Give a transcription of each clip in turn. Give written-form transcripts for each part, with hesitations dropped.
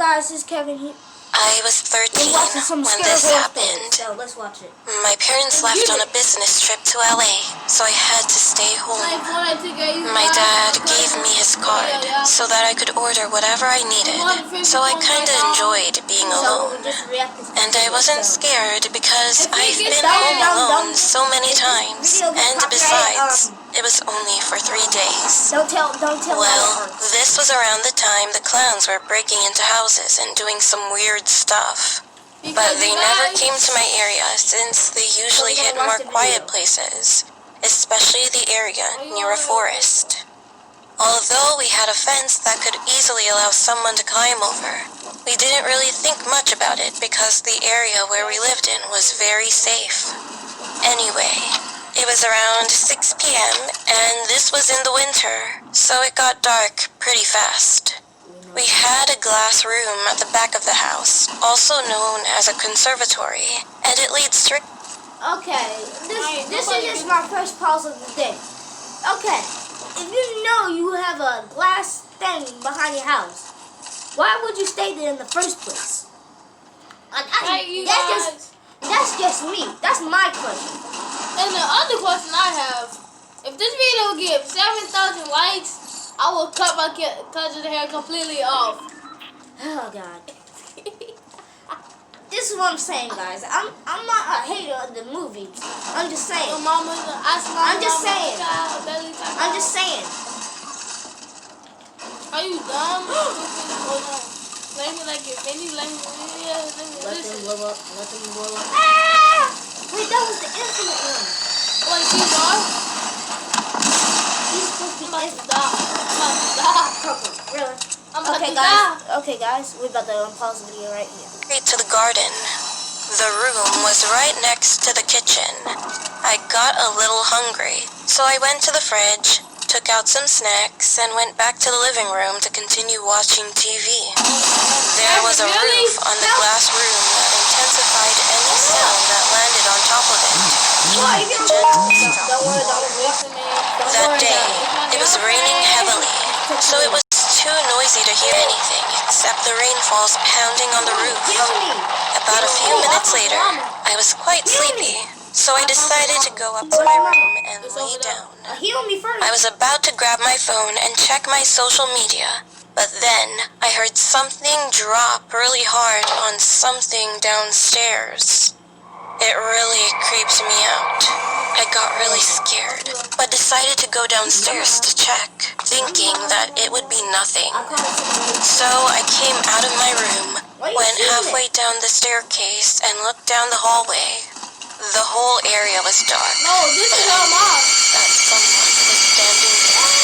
guys, this is Kevin here. I was 13 when this happened. So let's watch it. My parents left on a business trip to LA, so I had to stay home. My dad gave me his card so that I could order whatever I needed, so I kinda enjoyed being alone. And I wasn't scared because I've been home alone so many times, and besides, it was only for 3 days. Don't tell. Well, this was around the time the clowns were breaking into houses and doing some weird stuff. But they never came to my area since they usually hit more quiet places, especially the area near a forest. Although we had a fence that could easily allow someone to climb over, we didn't really think much about it because the area where we lived in was very safe. Anyway, it was around 6 p.m. and this was in the winter, so it got dark pretty fast. We had a glass room at the back of the house, also known as a conservatory, and it leads straight. Okay, this is just my first pause of the day. Okay, if you know you have a glass thing behind your house, why would you stay there in the first place? That's just me. That's my question. And the other question I have, if this video gives 7,000 likes, I will cut my cousin's hair completely off. Oh God. This is what I'm saying, guys. I'm not a hater of the movies. I'm just saying. I'm just saying. Are you dumb? Hold on. Let me like it. Let me Let them blow up. Ah! Wait, that was the infinite one. What, he's off? He's supposed to be Really? Okay, guys. We're about to unpause the video right here. Straight to the garden. The room was right next to the kitchen. I got a little hungry, so I went to the fridge, took out some snacks, and went back to the living room to continue watching TV. There was a roof on the glass room that intensified any sound that landed on top of it. That day, it was raining heavily, so it was too noisy to hear anything except the rainfalls pounding on the roof. About a few minutes later, I was quite sleepy, so I decided to go up to my room and lay down. I was about to grab my phone and check my social media, but then I heard something drop really hard on something downstairs. It really creeped me out. I got really scared, but decided to go downstairs to check, thinking that it would be nothing. So I came out of my room, went halfway down the staircase, and looked down the hallway. The whole area was dark. No, this is our mom. That someone was standing there.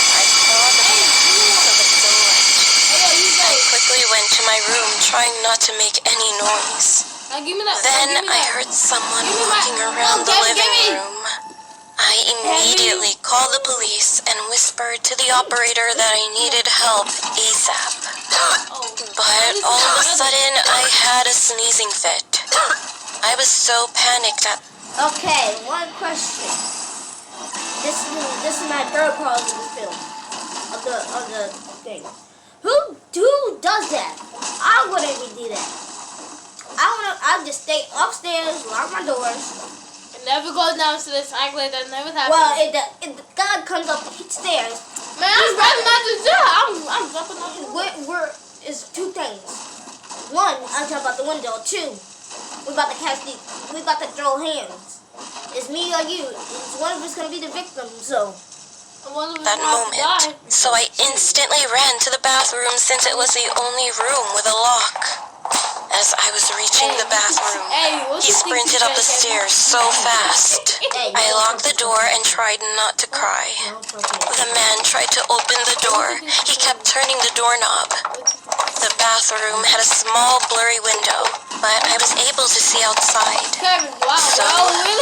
I saw the face of a silhouette. I quickly went to my room, trying not to make any noise. Then I heard someone walking around the living room. I immediately called the police and whispered to the operator that I needed help ASAP. But all of a sudden, I had a sneezing fit. I was so panicked at... Okay, one question. This is my third pause of the film. Of the thing. Who does that? I wouldn't even do that. I'll just stay upstairs, lock my doors. It never goes downstairs. Act like that never happened. Well, if the guy comes up the stairs, man, I'm running out the door. I'm jumping out the door. It's two things. One, I'm talking about the window. Two, we about to throw hands. It's me or you. One of us gonna be the victim. So. That moment, so I instantly ran to the bathroom since it was the only room with a lock. As I was reaching the bathroom, he sprinted up the stairs so fast. I locked the door and tried not to cry. The man tried to open the door. He kept turning the doorknob. The bathroom had a small blurry window, but I was able to see outside. So,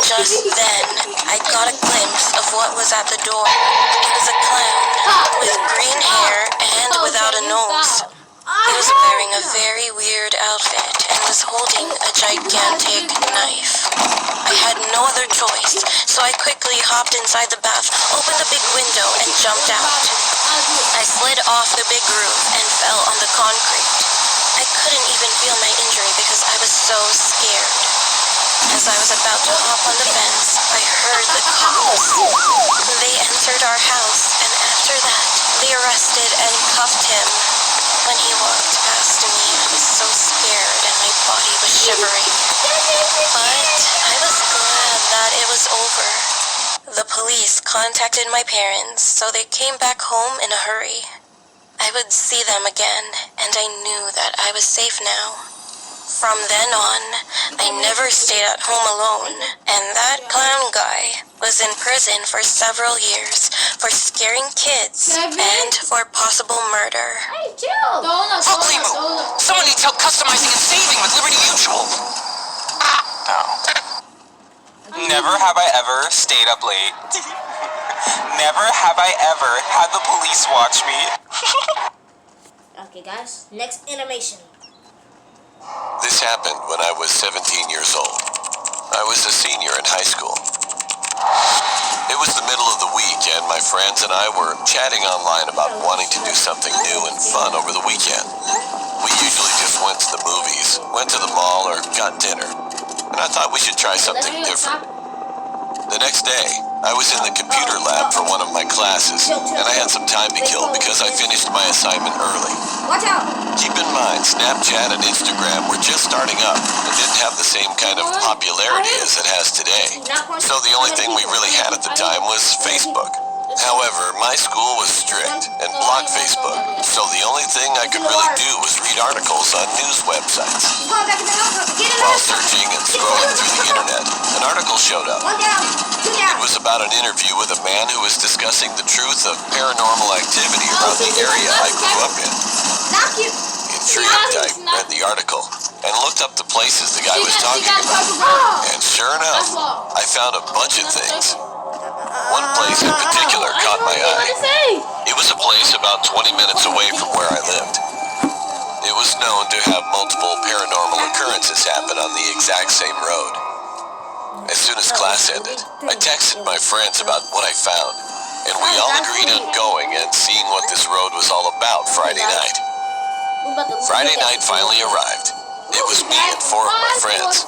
just then, I got a glimpse of what was at the door. It was a clown, with green hair and without a nose. He was wearing a very weird outfit and was holding a gigantic knife. I had no other choice, so I quickly hopped inside the bath, opened the big window, and jumped out. I slid off the big roof and fell on the concrete. feel my injury because I was so scared. As I was about to hop on the fence, I heard the cops. They entered our house, and after that, they arrested and cuffed him. When he walked past me, I was so scared and my body was shivering. But I was glad that it was over. The police contacted my parents, so they came back home in a hurry. I would see them again, and I knew that I was safe now. From then on, I never stayed at home alone, and that clown guy was in prison for several years for scaring kids and for possible murder. Hey, chill. Unbelievable! Someone needs help customizing and saving with Liberty Mutual. Never have I ever stayed up late. Never have I ever had the police watch me. Okay, guys. Next animation. This happened when I was 17 years old. I was a senior in high school. It was the middle of the week, and my friends and I were chatting online about wanting to do something new and fun over the weekend. We usually just went to the movies, went to the mall, or got dinner. And I thought we should try something different. The next day, I was in the computer lab for one of my classes, and I had some time to kill because I finished my assignment early. Watch out. Keep in mind, Snapchat and Instagram were just starting up and didn't have the same kind of popularity as it has today. So the only thing we really had at the time was Facebook. However, my school was strict and blocked Facebook, so the only thing I could really do was read articles on news websites. Go back in the house. Get in the While house. searching and scrolling through the internet, an article showed up. One down. Two down. It was about an interview with a man who was discussing the truth of paranormal activity around the area I grew up in. Knock you. Intrigued, I read the article and looked up the places the guy was talking about. And sure enough, I found a bunch of things. One place in particular caught my eye. It was a place about 20 minutes away from where I lived. It was known to have multiple paranormal occurrences happen on the exact same road. As soon as class ended, I texted my friends about what I found, and we all agreed on going and seeing what this road was all about Friday night. Friday night finally arrived. It was me and 4 of my friends.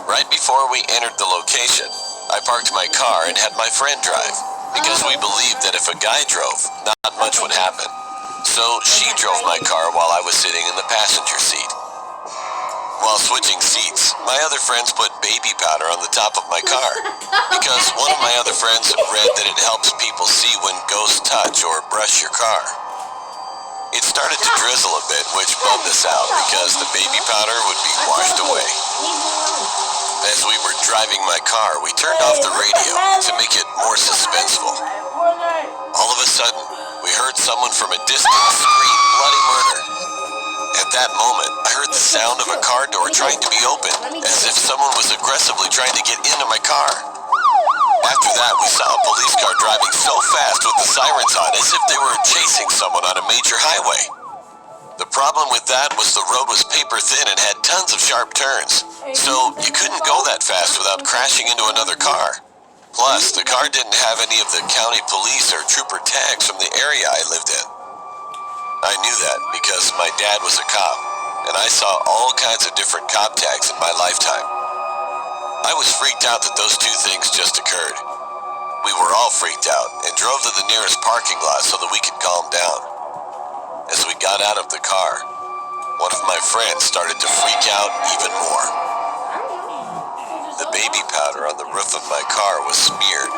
Right before we entered the location, I parked my car and had my friend drive, because we believed that if a guy drove, not much would happen. So she drove my car while I was sitting in the passenger seat. While switching seats, my other friends put baby powder on the top of my car, because one of my other friends had read that it helps people see when ghosts touch or brush your car. It started to drizzle a bit, which bummed us out because the baby powder would be washed away. As we were driving my car, we turned off the radio to make it more suspenseful. All of a sudden, we heard someone from a distance scream bloody murder. At that moment, I heard the sound of a car door trying to be opened, as if someone was aggressively trying to get into my car. After that, we saw a police car driving so fast with the sirens on, as if they were chasing someone on a major highway. The problem with that was the road was paper thin and had tons of sharp turns, so you couldn't go that fast without crashing into another car. Plus, the car didn't have any of the county police or trooper tags from the area I lived in. I knew that because my dad was a cop, and I saw all kinds of different cop tags in my lifetime. I was freaked out that those two things just occurred. We were all freaked out and drove to the nearest parking lot so that we could calm down. As we got out of the car, one of my friends started to freak out even more. The baby powder on the roof of my car was smeared,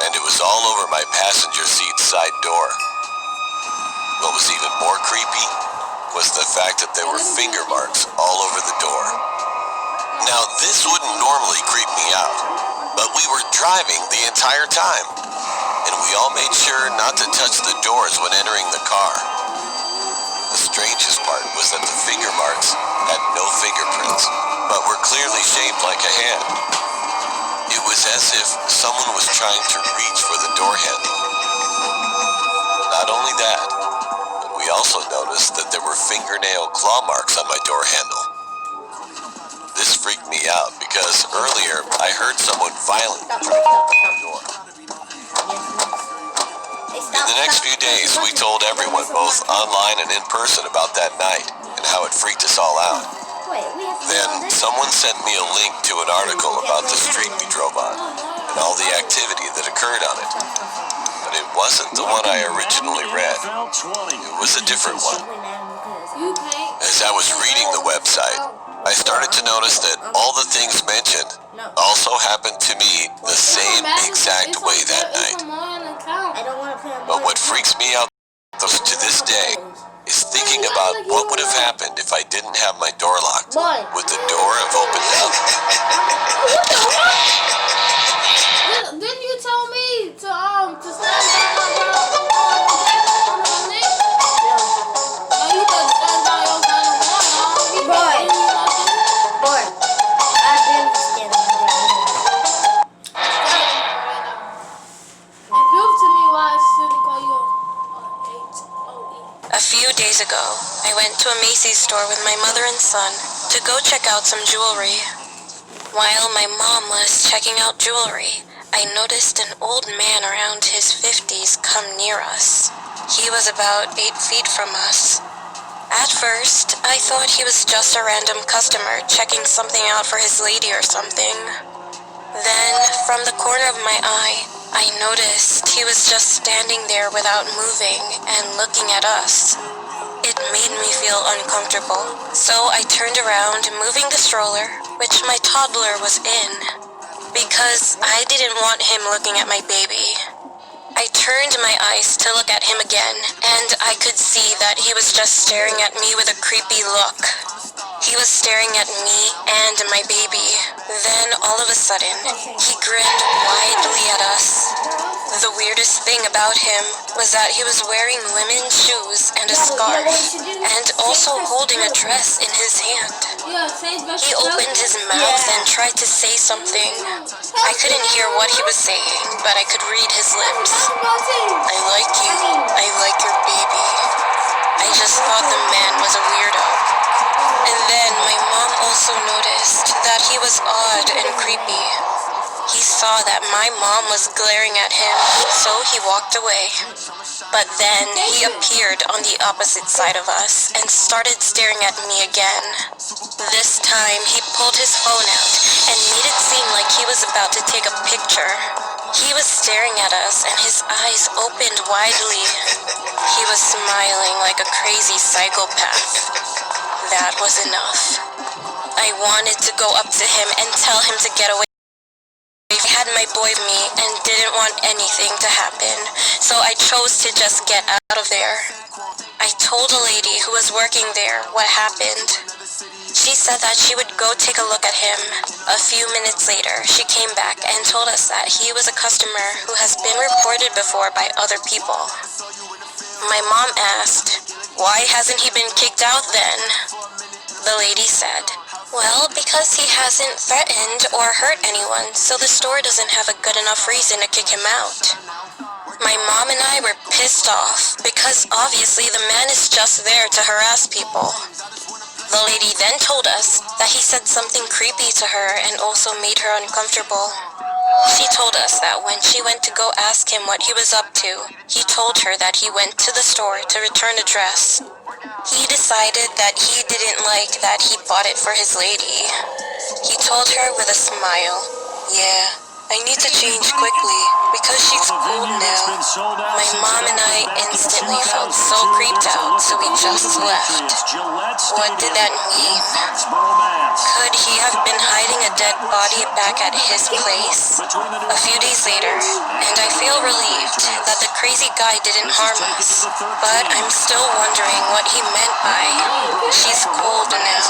and it was all over my passenger seat side door. What was even more creepy was the fact that there were finger marks all over the door. Now, this wouldn't normally creep me out, but we were driving the entire time, and we all made sure not to touch the doors when entering the car. The strangest part was that the finger marks had no fingerprints, but were clearly shaped like a hand. It was as if someone was trying to reach for the door handle. Not only that, but we also noticed that there were fingernail claw marks on my door handle. This freaked me out because earlier I heard someone violently try to open the door. In the next few days, we told everyone, both online and in person, about that night, and how it freaked us all out. Wait, we have to do all Then this? someone sent me a link to an article about the street we drove on and all the activity that occurred on it. But it wasn't the one I originally read. It was a different one. You can't. As I was reading the website, I started to notice that all the things mentioned also happened to me the same exact way that night. I don't want to put But what freaks me out to this day is thinking about what would have happened if I didn't have my door locked. Would the door have opened up? Didn't you tell me to stand down on the link? Oh, you could stand down your kind of one, Boy. Boy, I've been standing there. And prove to me why I shouldn't call you H-O-E. A few days ago, I went to a Macy's store with my mother and son to go check out some jewelry. While my mom was checking out jewelry, I noticed an old man around his 50s come near us. He was about 8 feet from us. At first, I thought he was just a random customer checking something out for his lady or something. Then, from the corner of my eye, I noticed he was just standing there without moving and looking at us. It made me feel uncomfortable, so I turned around, moving the stroller, which my toddler was in, because I didn't want him looking at my baby. I turned my eyes to look at him again, and I could see that he was just staring at me with a creepy look. He was staring at me and my baby. Then, all of a sudden, he grinned widely at us. The weirdest thing about him was that he was wearing women's shoes and a scarf, and also holding a dress in his hand. He opened his mouth and tried to say something. I couldn't hear what he was saying, but I could read his lips. I like you. I like your baby. I just thought the man was a weirdo. And then my mom also noticed that he was odd and creepy. He saw that my mom was glaring at him, so he walked away. But then he appeared on the opposite side of us and started staring at me again. This time he pulled his phone out and made it seem like he was about to take a picture. He was staring at us and his eyes opened widely. He was smiling like a crazy psychopath. That was enough. I wanted to go up to him and tell him to get away. I had my boy with me and didn't want anything to happen, so I chose to just get out of there. I told a lady who was working there what happened. She said that she would go take a look at him. A few minutes later, she came back and told us that he was a customer who has been reported before by other people. My mom asked, "Why hasn't he been kicked out then?" The lady said, "Well, because he hasn't threatened or hurt anyone, so the store doesn't have a good enough reason to kick him out." My mom and I were pissed off because obviously the man is just there to harass people. The lady then told us that he said something creepy to her and also made her uncomfortable. She told us that when she went to go ask him what he was up to, he told her that he went to the store to return a dress. He decided that he didn't like that he bought it for his lady. He told her with a smile, "Yeah, I need to change quickly because she's cold now." My mom and I instantly felt so creeped out, so we just left. What did that mean? Could he have been hiding a dead body back at his place? A few days later, and I feel relieved that the crazy guy didn't harm us, but I'm still wondering what he meant by, "She's cold now."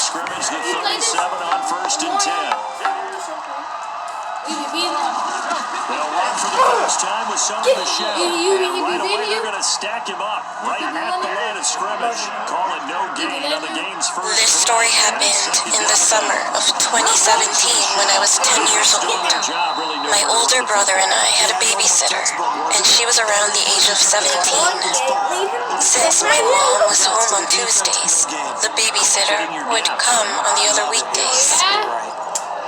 Scrimmage the 37 on 1st and 10. They'll run for the first time with Sony Michel. And right away they're going to stack him up right at the line of scrimmage. Call it no gain on the game's first. This story happened in the summer of 2017 when I was 10 years old. My older brother and I had a babysitter, and she was around the age of 17. Since my mom was home on Tuesdays, the babysitter would come on the other weekdays.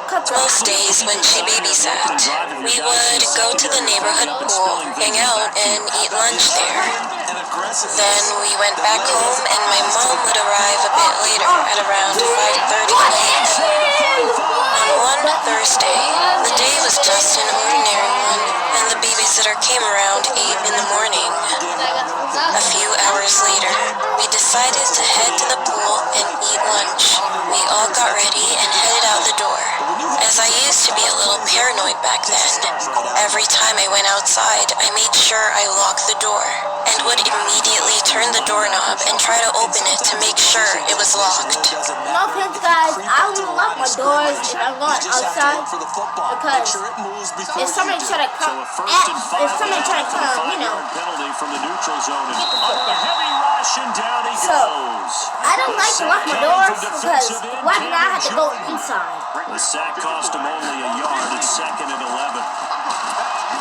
Most days when she babysat, we would go to the neighborhood pool, hang out, and eat lunch there. Then we went back home and my mom would arrive a bit later at around 5:30 p.m. On one Thursday, the day was just an ordinary one, and the babysitter came around 8 in the morning. A few hours later, we decided to head to the pool and eat lunch. We all got ready and headed out the door. As I used to be a little paranoid back then, every time I went outside, I made sure I locked the door and would immediately turn the doorknob and try to open it to make sure it was locked. No offense, guys. I will lock my doors if I'm going outside because if somebody try to come, you know, penalty from the neutral zone. get the foot down. Heavy rush and down he So, goes. I don't like to lock my doors because why did I have to go inside? The sack cost him only a yard. It's 2nd and 11.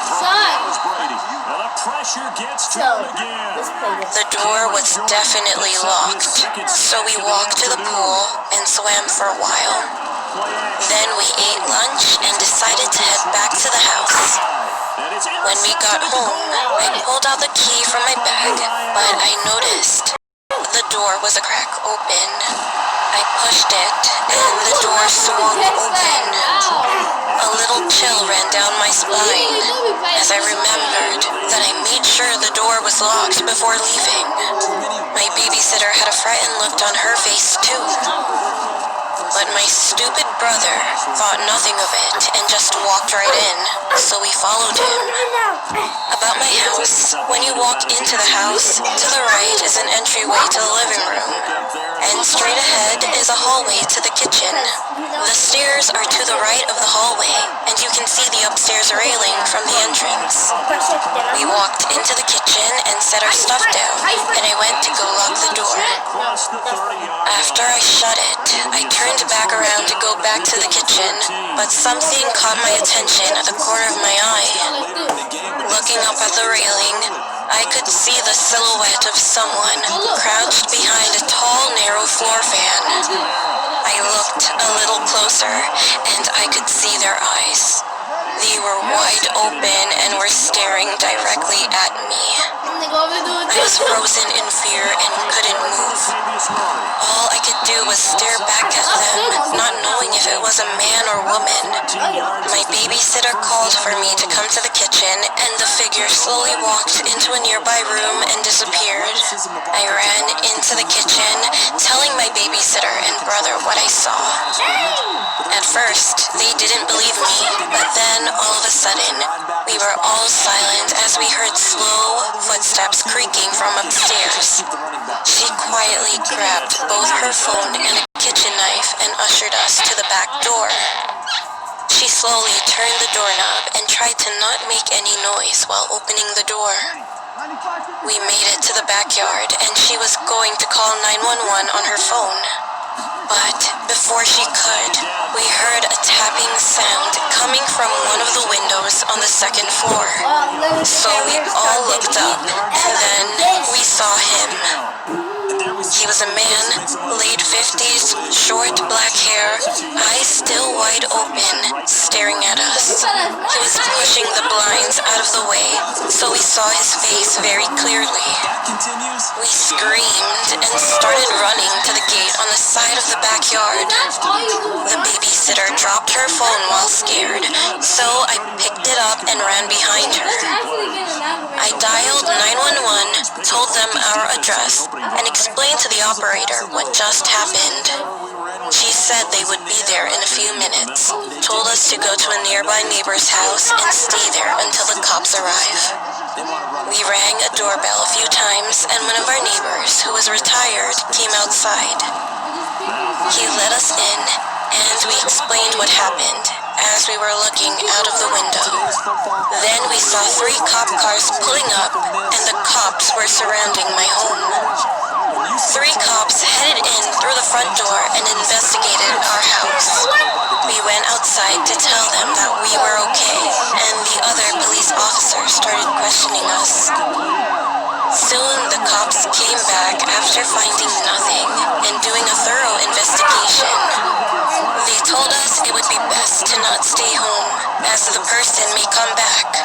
Son. There's Brady. And the pressure gets to So, him again. let's play this. The door was definitely locked, so we walked to the pool and swam for a while. Then we ate lunch and decided to head back to the house. When we got home, I pulled out the key from my bag, but I noticed the door was a crack open. I pushed it, and the door swung open. A little chill ran down my spine as I remembered that I made sure the door was locked before leaving. My babysitter had a frightened look on her face too. But my stupid brother thought nothing of it and just walked right in, so we followed him. About my house, when you walk into the house, to the right is an entryway to the living room, and straight ahead is a hallway to the kitchen. The stairs are to the right of the hallway, and you can see the upstairs railing from the entrance. We walked into the kitchen and set our stuff down, and I went to go lock the door. After I shut it, I turned back around to go back to the kitchen, but something caught my attention at the corner of my eye. Looking up at the railing, I could see the silhouette of someone crouched behind a tall, narrow floor fan. I looked a little closer, and I could see their eyes. They were wide open and were staring directly at me. I was frozen in fear and couldn't move. All I could do was stare back at them, not knowing if it was a man or woman. My babysitter called for me to come to the kitchen, and the figure slowly walked into a nearby room and disappeared. I ran into the kitchen, telling my babysitter and brother what I saw. At first, they didn't believe me, but then all of a sudden, we were all silent as we heard slow footsteps creaking from upstairs. She quietly grabbed both her phone and a kitchen knife and ushered us to the back door. She slowly turned the doorknob and tried to not make any noise while opening the door. We made it to the backyard and she was going to call 911 on her phone. But before she could, we heard a tapping sound coming from one of the windows on the second floor. So we all looked up, and then we saw him. He was a man, late 50s, short black hair, eyes still wide open, staring at us. He was pushing the blinds out of the way, so we saw his face very clearly. We screamed and started running to the gate on the side of the backyard. The babysitter dropped her phone while scared, so I picked it up and ran behind her. I dialed 911, told them our address, and explained to the operator what just happened. She said they would be there in a few minutes, told us to go to a nearby neighbor's house and stay there until the cops arrive. We rang a doorbell a few times, and one of our neighbors, who was retired, came outside. He let us in, and we explained what happened as we were looking out of the window. Then we saw 3 cop cars pulling up, and the cops were surrounding my home. 3 cops headed in through the front door and investigated our house. We went outside to tell them that we were okay, and the other police officers started questioning us. Soon the cops came back after finding nothing and doing a thorough investigation. They told us it would be best as the person may come back.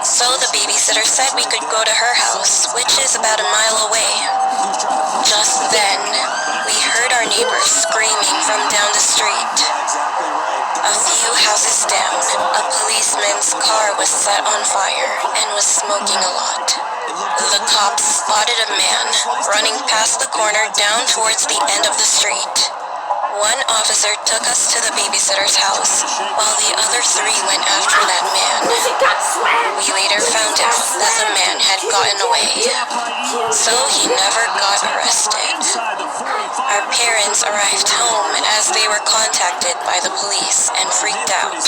So the babysitter said we could go to her house, which is about a mile away. Just then, we heard our neighbors screaming from down the street. A few houses down, a policeman's car was set on fire and was smoking a lot. The cops spotted a man running past the corner down towards the end of the street. One officer took us to the babysitter's house, while the other three went after that man. We later found out that the man had gotten away, so he never got arrested. Our parents arrived home as they were contacted by the police and freaked out.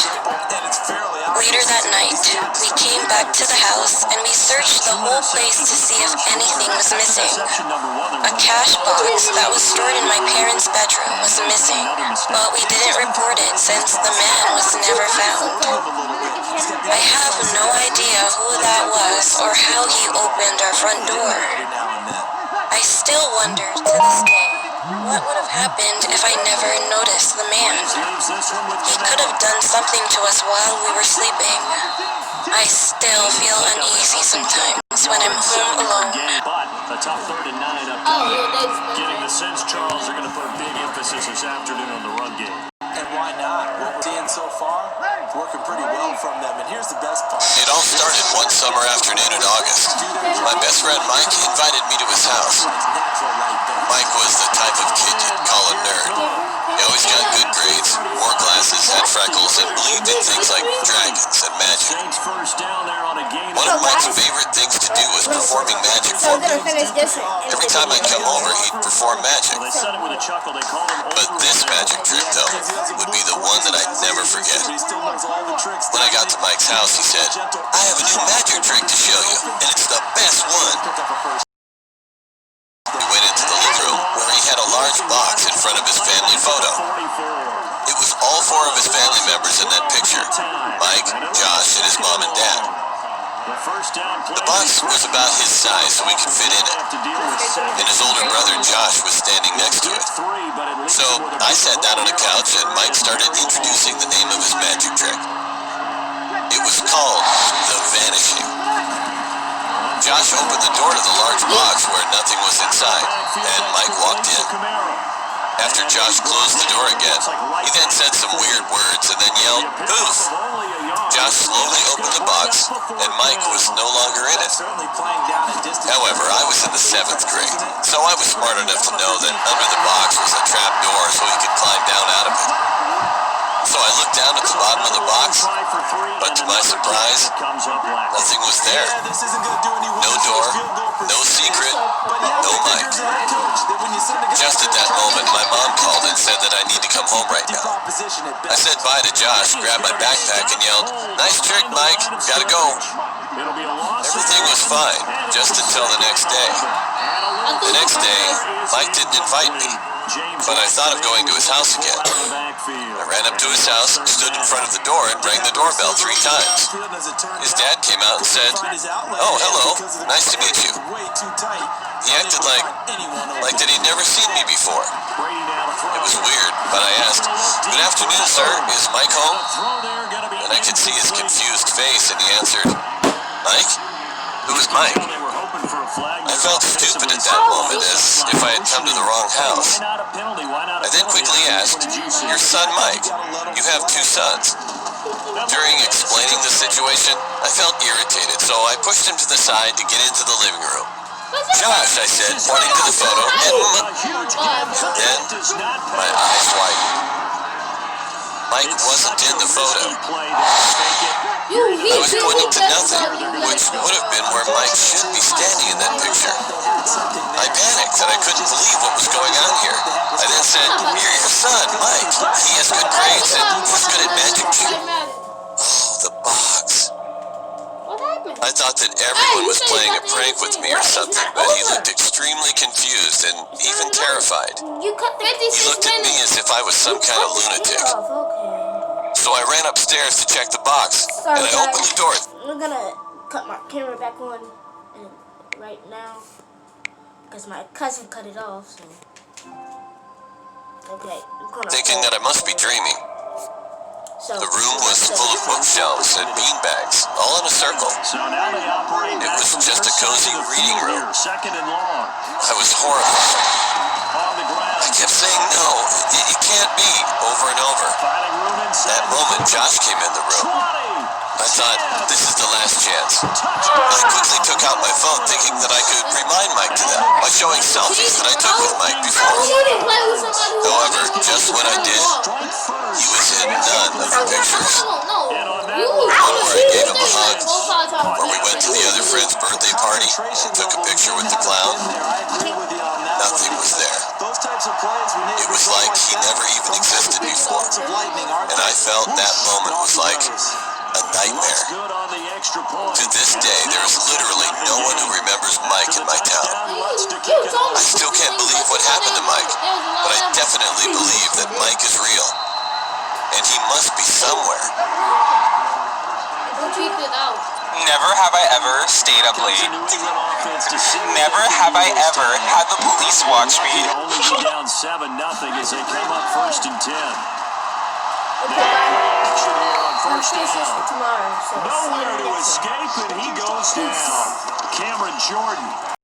Later that night, we came back to the house and we searched the whole place to see if anything was missing. A cash box that was stored in my parents' bedroom was missing, but we didn't report it since the man was never found. I have no idea who that was or how he opened our front door. I still wonder to this day, what would have happened if I never noticed the man? He could have done something to us while we were sleeping. I still feel uneasy sometimes when I'm home alone. But a top third and 9 up getting the sense Charles are going to put a big emphasis this afternoon on the run game. And why not? What we're seeing so far, it's working pretty well from them. And here's the best part. It all started one summer afternoon in August. My best friend Mike invited me to his house. Mike was the type of kid you'd call a nerd. He always got good grades, wore glasses, had freckles, and believed in things like dragons and magic. One of Mike's favorite things to do was performing magic for me. Every time I'd come over, he'd perform magic. But this magic trick, though, would be the one that I'd never forget. When I got to Mike's house, he said, "I have a new magic trick to show you, and it's the best one." We went into the living room, where he had a large box in front of his family photo. It was all 4 of his family members in that picture: Mike, Josh, and his mom and dad. The box was about his size, so we could fit in it, and his older brother Josh was standing next to it. So I sat down on a couch, and Mike started introducing the name of his magic trick. It was called the Vanishing. Josh opened the door to the large box where nothing was inside, and Mike walked in. After Josh closed the door again, he then said some weird words and then yelled, "Poof!" Josh slowly opened the box, and Mike was no longer in it. However, I was in the 7th grade, so I was smart enough to know that under the box was a trap door so he could climb down out of it. So I looked down at the bottom of the box, but to my surprise, nothing was there. No door, no secret, no Mike. Just at that moment, my mom called and said that I need to come home right now. I said bye to Josh, grabbed my backpack, and yelled, "Nice trick, Mike, gotta go." Everything was fine, just until the next day. The next day, Mike didn't invite me, but I thought of going to his house again. I ran up to his house, stood in front of the door, and rang the doorbell 3 times. His dad came out and said, "Oh, hello, nice to meet you." He acted like that he'd never seen me before. It was weird, but I asked, "Good afternoon, sir, is Mike home?" And I could see his confused face, and he answered, "Mike? Who is Mike?" I felt stupid at that moment, as if I had come to the wrong house. I then quickly asked, "Your son Mike, you have 2 sons." During explaining the situation, I felt irritated, so I pushed him to the side to get into the living room. "Josh," I said, pointing to the photo, and then my eyes widened. Mike wasn't in the photo. I was pointing to nothing, which would have been where Mike should be standing in that picture. I panicked and I couldn't believe what was going on here. I then said, "You're your son, Mike. He has good grades and he's good at magic too." Oh, the box. I thought that everyone was playing a prank with me or something, but he looked extremely confused and even terrified. You cut 56 He looked at me as if I was some kind of lunatic. So I ran upstairs to check the box, and I opened the door. I'm gonna cut my camera back on right now because my cousin cut it off. So okay, Thinking that I must be dreaming. So The room was full of bookshelves and beanbags, all in a circle. So now they operate It was back from just a their cozy side of the reading field room. here, second and long. I was horrified. On the ground. I kept saying no, it can't be, over and over. Finding room inside. That moment, Josh came in the room. 20. I thought, this is the last chance. Touchdown. I quickly took out my phone, thinking that I could remind Mike to them by showing selfies that I took with Mike before. You didn't play with somebody who However, just when I did, Strike first. he was in none of the pictures. One where I gave him a hug, Where we went to the other friend's birthday party and took a picture with the clown. Nothing was there. Those types of plays, when It was like he never even existed before. And I felt that moment was like a nightmare. Good on the extra point. To this day, there is literally no one who remembers Mike in my town. I still can't believe what happened to Mike, but I definitely believe that Mike is real. And he must be somewhere. Never have I ever stayed up late. Never have I ever had the police watch me. Only be down 7-0 as they come up first and 10. Okay, bye. Action here on I'm first sure this down. for tomorrow. So Nowhere see you to next time. escape, and he goes down. Cameron Jordan